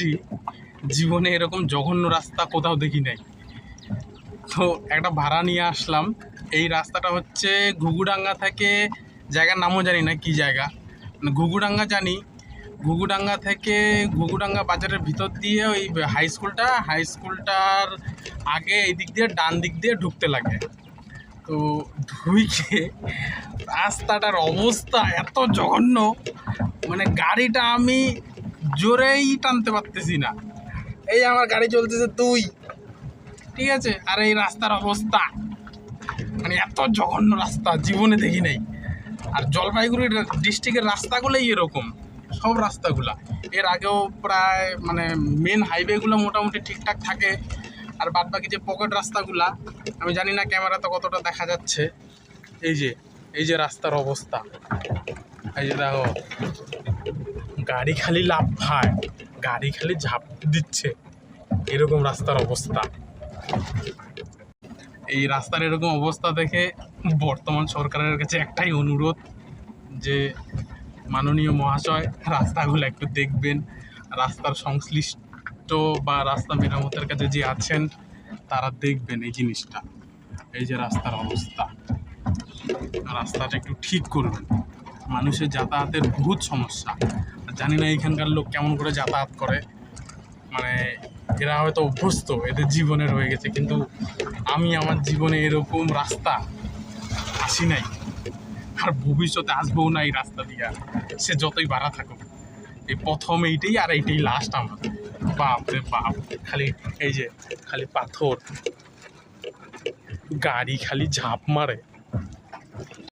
আসছি, জীবনে এরকম জঘন্য রাস্তা কোথাও দেখি নাই। তো একটা ভাড়া নিয়ে আসলাম। এই রাস্তাটা হচ্ছে ঘুঘুডাঙ্গা থেকে, জায়গার নামও জানি না কি জায়গা, ঘুঘুডাঙ্গা জানি, ঘুঘুডাঙ্গা থেকে ঘুঘুডাঙ্গা বাজারের ভিতর দিয়ে ওই হাই স্কুলটার আগে এই দিক দিয়ে ডান দিক দিয়ে ঢুকতে লাগে। তো ঢুকে রাস্তাটার অবস্থা এত জঘন্য, মানে গাড়িটা আমি জোরেই টানতে পারতেছি না। এই আমার গাড়ি চলতেছে 2, ঠিক আছে, আর এই রাস্তার অবস্থা মানে এত জঘন্য রাস্তা জীবনে দেখি নাই। আর জলপাইগুড়ি ডিস্ট্রিক্টের রাস্তাগুলোই এরকম, সব রাস্তাগুলা। এর আগেও প্রায় মানে মেন হাইওয়েগুলো মোটামুটি ঠিকঠাক থাকে, আর বাদ বাকি যে পকেট রাস্তাগুলা আমি জানি না ক্যামেরাতে কতটা দেখা যাচ্ছে। এই যে রাস্তার অবস্থা, এই যে দেখো, গাড়ি খালি লাফায়, গাড়ি খালি ঝাঁপ দিচ্ছে, এরকম রাস্তার অবস্থা। এই রাস্তার এরকম অবস্থা দেখে বর্তমান সরকারের কাছে একটাই অনুরোধ যে মাননীয় মহাশয় রাস্তাগুলো একটু দেখবেন, রাস্তার সংশ্লিষ্ট বা রাস্তা মেরামতের কাছে যে আছেন তারা দেখবেন এই জিনিসটা। এই যে রাস্তার অবস্থা, রাস্তাটা একটু ঠিক করবেন। মানুষের যাতায়াতের বহুত সমস্যা, জানি না এখানকার লোক কেমন করে যাতায়াত করে, মানে এরা হয়তো অভ্যস্ত, এদের জীবনে রয়ে গেছে, কিন্তু আমি আমার জীবনে এরকম রাস্তা আসি নাই, আর ভবিষ্যতে আসবেও না এই রাস্তা দিয়ে, সে যতই বাড়া থাকুক। এই প্রথম এইটাই, আর এইটাই লাস্ট আমার। বাপ রে বাপ, খালি এই যে খালি পাথর, গাড়ি খালি ঝাঁপ মারে।